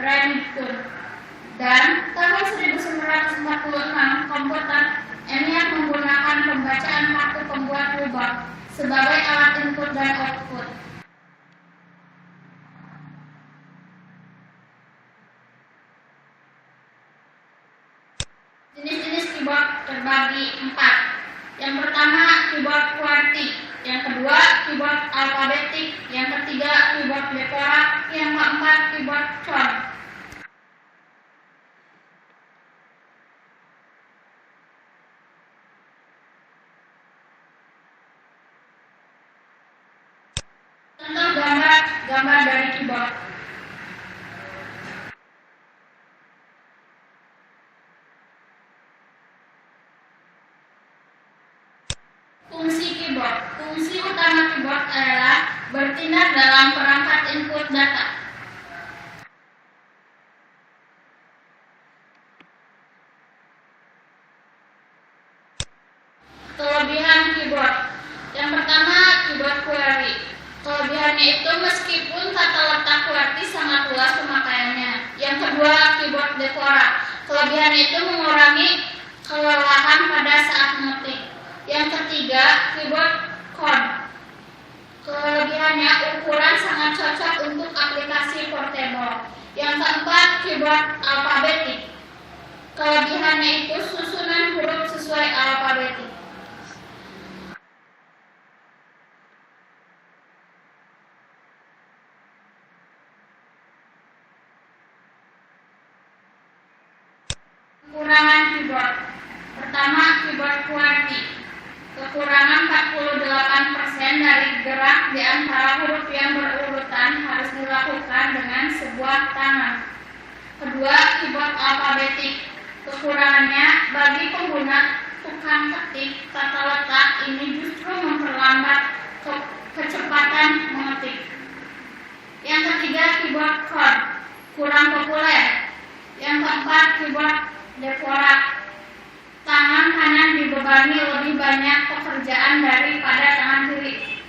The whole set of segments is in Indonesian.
Remington. Dan tahun 1946 komputer ENIAC menggunakan pembacaan kartu pembuat lubang sebagai alat input dan output. Jenis-jenis keyboard terbagi 4. Yang pertama keyboard QWERTY, yang kedua keyboard alfabetik, yang ketiga keyboard Dvorak, yang keempat keyboard Korn. Contoh gambar dari keyboard. Fungsi keyboard. Fungsi utama keyboard adalah bertindak dalam perangkat input data. Kelebihan keyboard. Yang pertama, keyboard QWERTY. Kelebihannya itu meskipun tata letak QWERTY sangat luas pemakaiannya. Yang kedua, keyboard Dvorak. Kelebihannya itu mengurangi kelelahan pada saat mengetik. Yang ketiga, keyboard Korn. Kelebihannya ukuran sangat cocok untuk aplikasi portable. Yang keempat, keyboard alfabetik. Kelebihannya itu susunan huruf sesuai alfabetik. Kekurangan keyboard. Pertama, keyboard QWERTY. Kekurangan 48% dari gerak di antara huruf yang berurutan harus dilakukan dengan sebuah tangan. Kedua, keyboard alfabetik. Kekurangannya bagi pengguna tukang ketik, tata letak ini justru memperlambat kecepatan mengetik. Yang ketiga, keyboard Korn. Kurang populer. Yang keempat, keyboard Dvorak. Tangan kanan dibebani lebih banyak pekerjaan daripada tangan kiri.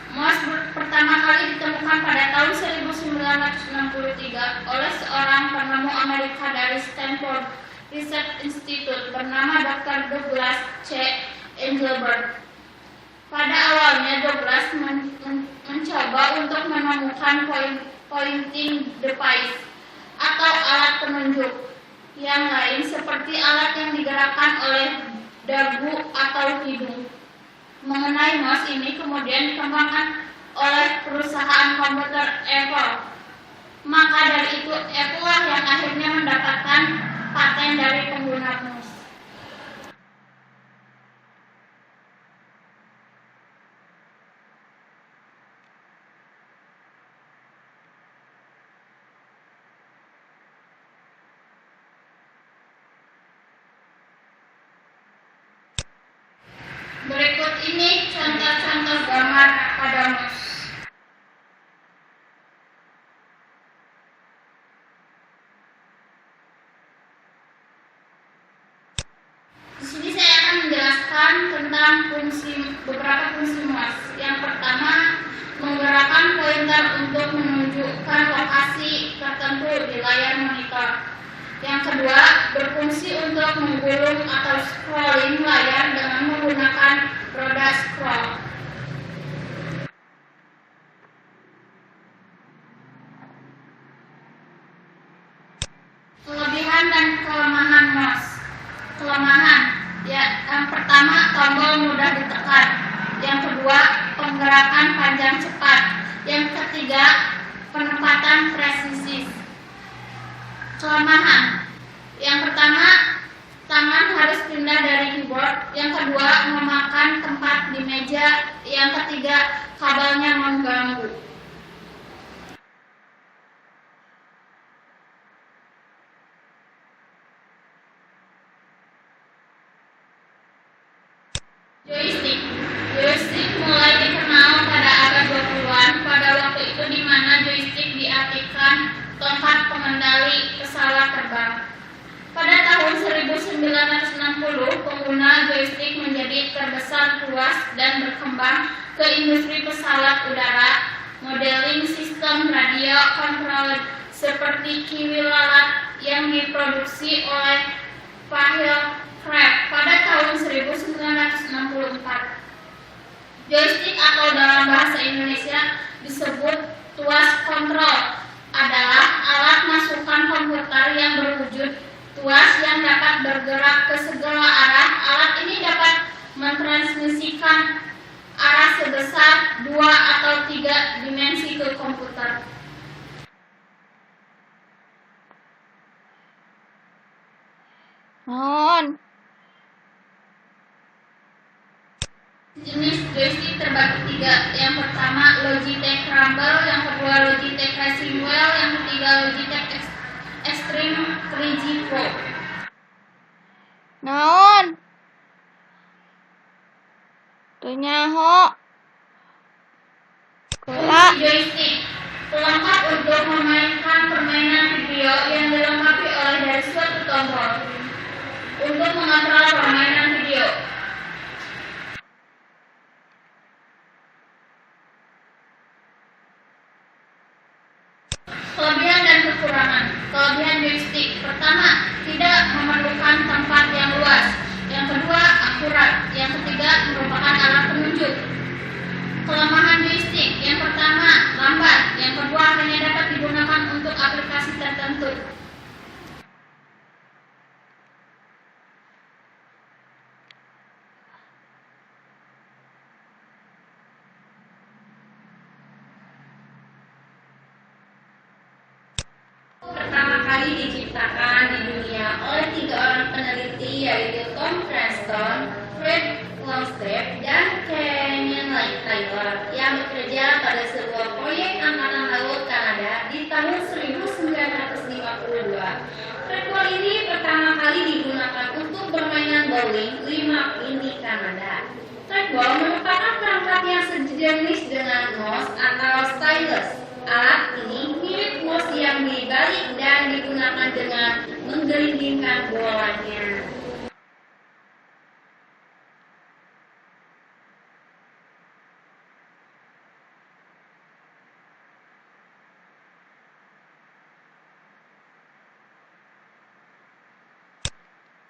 Mouse pertama kali ditemukan pada tahun 1963 oleh seorang penemu Amerika dari Stanford Research Institute bernama Dr. Douglas C. Engelbart. Pada awalnya Douglas mencoba untuk menemukan pointing device atau alat penunjuk yang lain seperti alat yang digerakkan oleh dagu atau hidung. Mengenai mouse ini kemudian dikembangkan oleh perusahaan komputer Apple. Maka dari itu Apple lah yang akhirnya mendapatkan paten dari pengguna mouse. Berikut ini contoh-contoh gambar pada mouse. Di sini saya akan menjelaskan tentang beberapa fungsi mouse. Yang pertama, menggerakkan pointer untuk menunjukkan lokasi tertentu di layar monitor. Yang kedua, berfungsi untuk menggulung atau scrolling layar dengan menggunakan roda scroll. Kelebihan dan kelemahan mouse. Kelemahan, yang pertama, tombol mudah ditekan. Yang kedua, penggerakan panjang cepat. Yang ketiga, penempatan presisi. Kelemahan. Yang pertama, tangan harus pindah dari keyboard. Yang kedua, memakan tempat di meja. Yang ketiga, kabelnya mengganggu. Joystick. Joystick mulai dikenal pada abad 20-an, pada waktu itu di mana joystick diartikan tongkat pengendali pesawat terbang. Pada tahun 1960, pengguna joystick menjadi terbesar, luas, dan berkembang ke industri pesawat udara, modeling sistem radio controller seperti kiwi lalat yang diproduksi oleh Pahil-Craft pada tahun 1964. Joystick atau dalam bahasa Indonesia disebut tuas kontrol adalah alat masukan komputer yang berwujud tuas yang dapat bergerak ke segala arah. Alat ini dapat mentransmisikan arah sebesar 2 atau 3 dimensi ke komputer. Jenis joystick terbagi 3. Yang pertama Logitech Rumble, yang kedua Logitech Racing Wheel, yang ketiga Logitech Extreme 3G Pro. Naon? Tunyaho. Kula. Joystick pelengkap untuk memainkan permainan video yang dilengkapi dari suatu tombol untuk mengontrol permainan video. Kelebihan dan kekurangan. Kelebihan joystick: pertama, tidak memerlukan tempat yang luas. Yang kedua, akurat. Yang ketiga, merupakan alat penunjuk. Kelemahan joystick: yang pertama, lambat. Yang kedua, hanya dapat digunakan untuk aplikasi tertentu. Pertama kali diciptakan di dunia oleh 3 orang peneliti, yaitu Tom Cranston, Fred Longstaff, dan Kenyon Taylor, yang bekerja pada sebuah proyek Angkatan Laut Kanada di tahun 1952. Trackball ini pertama kali digunakan untuk permainan bowling 5 pin di Kanada. Trackball merupakan perangkat yang sejenis dengan mouse atau stylus. Alat ini mirip mouse yang dibalik dan digunakan dengan menggelindingkan bolanya.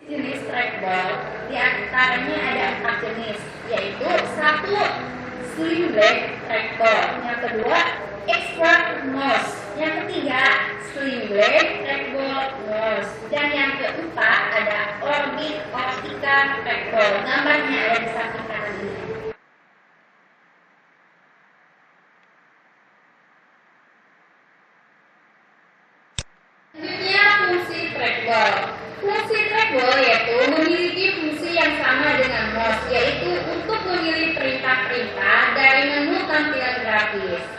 Jenis trackball, diantaranya ada 4 jenis, yaitu 1. Slim black trackball, yang kedua expert mouse, yang ketiga slim black trackball mouse, dan yang keempat ada orbit optica trackball. Gambarnya ada di samping kanan ini. Selanjutnya fungsi trackball. Fungsi trackball yaitu memiliki fungsi yang sama dengan mouse, yaitu untuk memilih perintah-perintah dari menu tampilan grafis.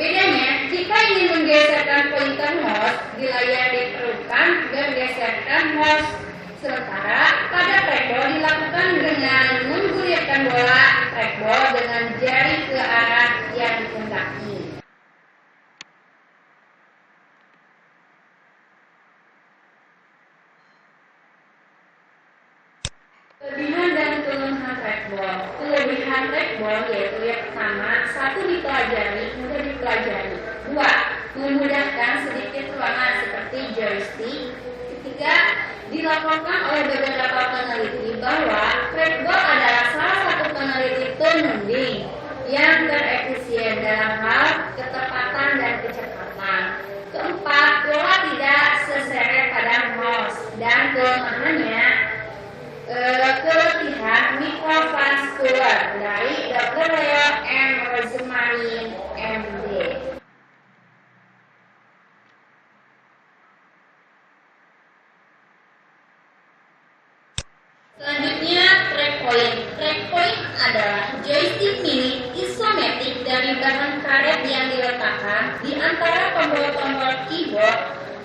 Bedanya, jika ingin menggeserkan pointer mouse, di layar diperlukan bergeserkan mouse. Sementara pada trackball dilakukan dengan menggulirkan bola trackball dengan jari ke arah yang dikehendaki. Kelebihan dan kelemahan trackball. Kelebihan trackball yaitu yang pertama, 1. Dipelajari, mudah dipelajari. 2. Memudahkan sedikit ruangan seperti joystick. 3. Dilaporkan oleh beberapa peneliti bahwa trackball adalah salah satu peneliti penunding yang terefisien dalam hal ketepatan dan kecepatan. 4. Bola tidak seseret pada mouse. Dan kelemahannya, kelebihan mikrovaskular dari Dr. Leo M. Rosemarin, MD. Selanjutnya, track point. Track point adalah joystick mini isometrik dari bahan karet yang diletakkan di antara tombol-tombol keyboard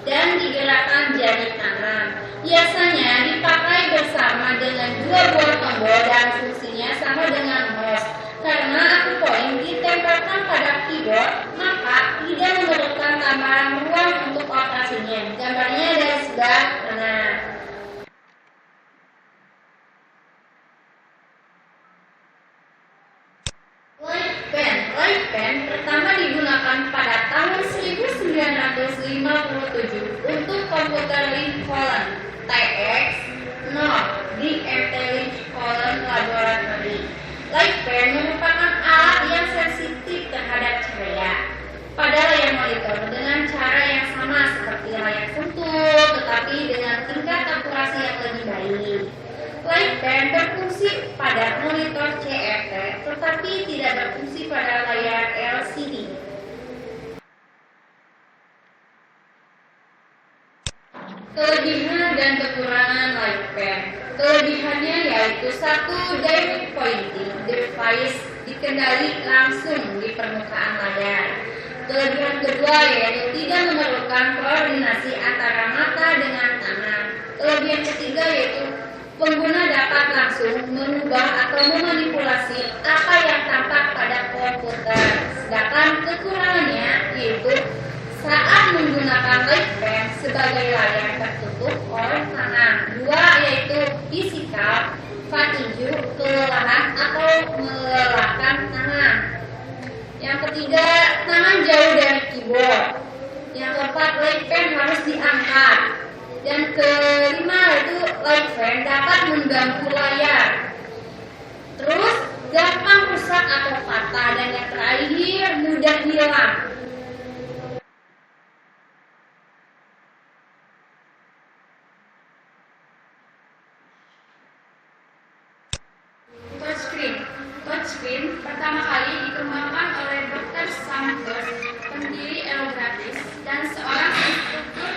dan digerakkan jari kanan. Biasanya dipakai bersama dengan 2 buah tombol dan fungsinya sama dengan mouse. Karena akupoint ditempelkan pada keyboard, maka tidak memerlukan tambahan ruang untuk operasinya. Gambarnya dari sebelah kanan. pen pertama digunakan pada tahun 1957 untuk komputer Lincoln TX-0 di MT Lincoln Laboratory. Light pen merupakan alat yang sensitif terhadap cahaya pada layar monitor dengan cara yang sama seperti layar sentuh, tetapi dengan tingkat akurasi yang lebih baik. Light pen berfungsi pada monitor CRT, tetapi tidak berfungsi pada layar LCD. Kelebihan dan kekurangan light pen. Kelebihannya yaitu satu, direct pointing device dikendali langsung di permukaan layar. Kelebihan kedua yaitu tidak memerlukan koordinasi antara mata dengan tangan. Kelebihan ketiga yaitu pengguna dapat langsung mengubah atau memanipulasi apa yang tampak pada komputer. Sedangkan kekurangannya yaitu saat menggunakan light pen sebagai layar tertutup oleh tangan. Dua yaitu fisikal, fatigue, kelelahan atau melelahkan tangan. Yang ketiga, tangan jauh dari keyboard. Yang keempat, light pen harus diangkat. Dan kelima yaitu light pen dapat mengganggu layar. Terus gampang rusak atau patah. Dan yang terakhir, mudah hilang. Touchscreen pertama kali dikembangkan oleh Dr. Sanders, pendiri Elographics, dan seorang instruktur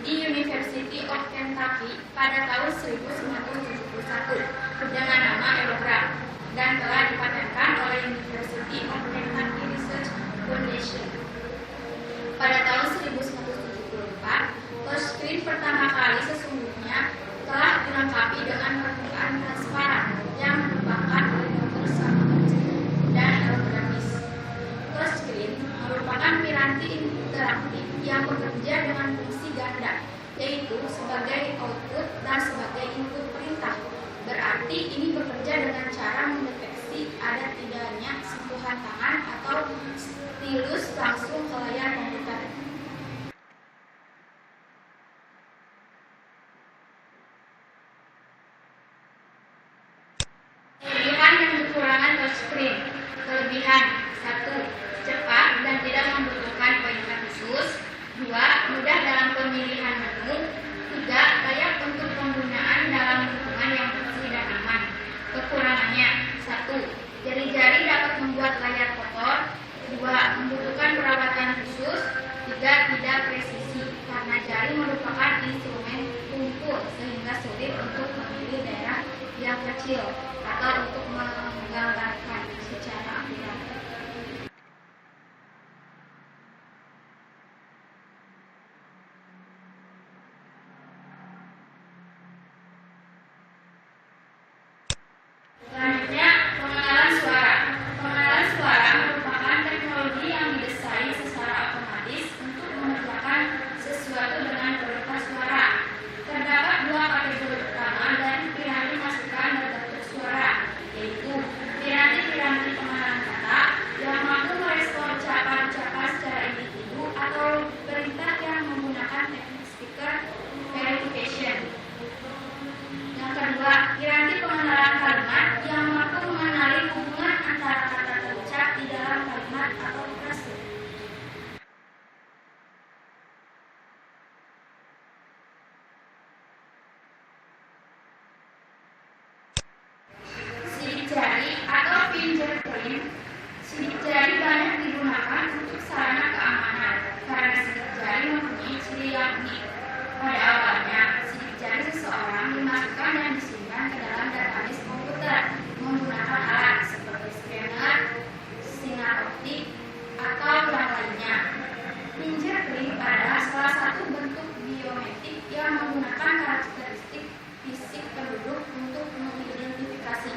di University of Kentucky pada tahun 1971 dengan nama Elograph dan telah dipatenkan oleh University of Kentucky Research Foundation. Pada tahun 1974, touchscreen pertama kali sesungguhnya telah dilengkapi dengan permukaan transparan yang merupakan dan Elographics. Touchscreen merupakan piranti interaktif yang bekerja dengan fungsi ganda, yaitu sebagai output dan sebagai input perintah. Berarti ini bekerja dengan cara mendeteksi ada tidaknya sentuhan tangan atau stylus langsung ke layar komputer. Kelebihan dan kekurangan touchscreen. Kelebihan: 1. Cepat dan tidak membutuhkan perintah khusus. 2. Mudah dalam pemilihan menu. 3. Layak untuk penggunaan dalam lingkungan yang bersih dan aman. Kekurangannya: 1. Jari-jari dapat membuat layar kotor. 2. Membutuhkan perawatan khusus. 3. Tidak presisi karena jari merupakan instrumen tumpul sehingga sulit untuk memilih daerah yang kecil atau untuk menggambarkan secara akurat. Selanjutnya, pengenalan suara. Pengenalan suara merupakan teknologi yang didesain secara otomatis untuk mengerjakan sesuatu dengan kualitas suara. Terdapat dua kategori utama dari piranti masukan berbentuk suara, yaitu piranti-piranti pengenalan kata yang mampu merespon ucapan-ucapan secara individu atau perintah yang menggunakan teknik speaker verification. Yang kedua, piranti pengenalan kalimat yang mampu mengenali hubungan antara kata terucap di dalam kalimat atau frase. Sidik jari atau fingerprint. Sidik jari banyak digunakan untuk sarana keamanan karena sidik jari mempunyai ciri yang unik. Pada awalnya, sidik jari seseorang dimasukkan dan disimpan ke dalam database komputer menggunakan alat seperti scanner, sinar optik, atau yang lainnya. Fingerprint adalah salah satu bentuk biometrik yang menggunakan karakteristik fisik penduduk untuk mengidentifikasi.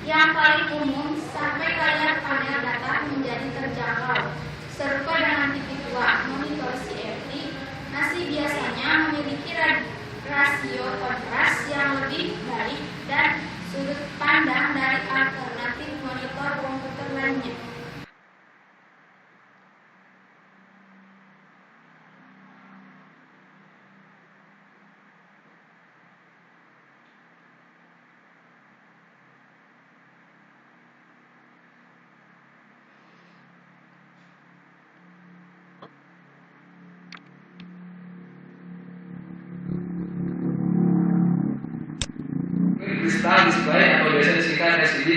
Yang paling umum, sampai layar panel data menjadi terjangkau. Serupa dengan TV tua, monitor CRT masih biasanya memiliki rasio kontras yang lebih baik dan sudut pandang dari alternatif monitor komputer lainnya. Kristal display atau biasa disingkat LCD.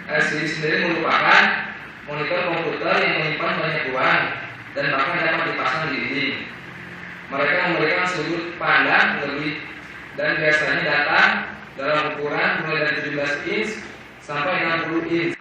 LCD sendiri merupakan monitor komputer yang menyimpan banyak ruang dan bahkan dapat dipasang di dinding. Mereka memberikan sudut pandang lebih dan biasanya datang dalam ukuran mulai dari 17 inch sampai 60 inch.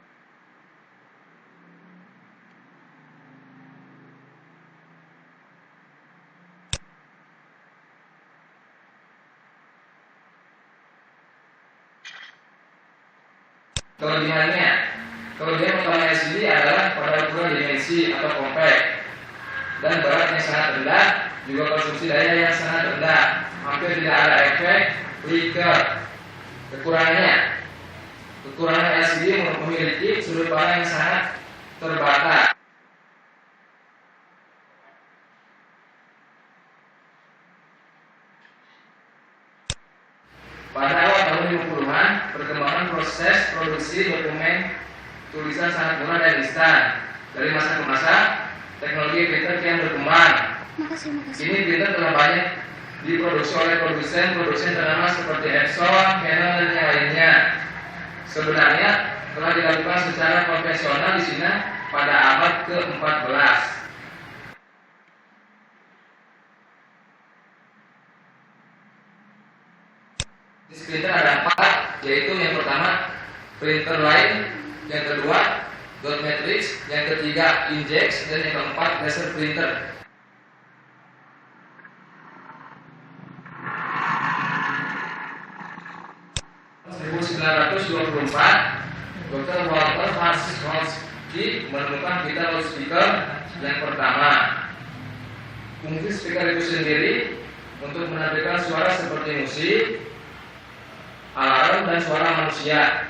Kelebihan utama LCD adalah pada ukuran dimensi atau compact dan berat yang sangat rendah, juga konsumsi daya yang sangat rendah, hampir tidak ada efek flicker. Kekurangan LCD memiliki sudut pandang yang sangat terbatas. Pada awal tahun 50-an, perkembangan proses produksi dokumen tulisan sangat murah dan instan. Dari masa ke masa, teknologi printer kian berkembang. Kini printer telah banyak diproduksi oleh produsen ternama seperti Epson, Canon, dan yang lainnya. Sebenarnya telah dilakukan secara konvensional di Cina pada abad ke-14. Jenis printer ada 4, yaitu yang pertama printer line, yang kedua dot matrix, yang ketiga inkjet, dan yang keempat laser printer. Tahun 1924, Dr. Walter Harshkovsky menemukan printer loudspeaker yang pertama. Fungsi speaker itu sendiri untuk menampilkan suara seperti musik, alarm, dan suara manusia.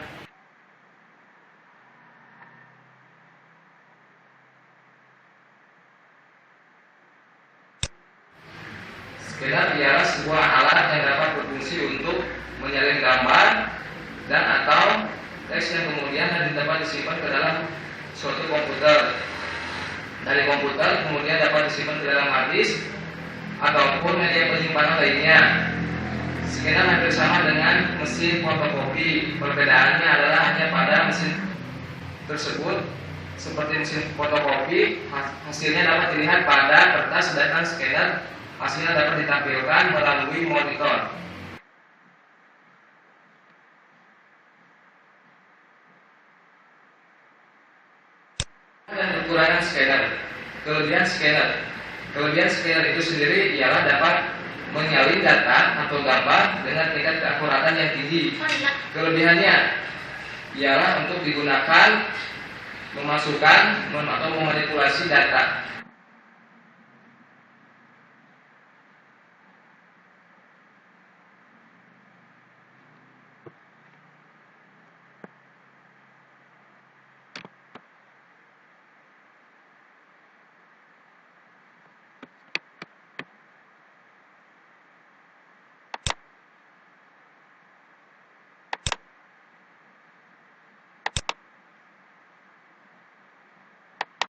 Scanner ialah sebuah alat yang dapat berfungsi untuk menyalin gambar dan atau teks yang kemudian dapat disimpan ke dalam suatu komputer. Dari komputer kemudian dapat disimpan ke dalam hard disk ataupun media penyimpanan lainnya. Scanner hampir sama dengan mesin fotokopi. Perbedaannya adalah hanya pada mesin tersebut. Seperti mesin fotokopi, hasilnya dapat dilihat pada kertas, sedangkan scanner hasilnya dapat ditampilkan melalui monitor. Dan kekurangan scanner. Kelebihan scanner itu sendiri ialah dapat menyalin data atau gambar dengan tingkat keakuratan yang tinggi. Kelebihannya ialah untuk digunakan memasukkan atau memanipulasi data.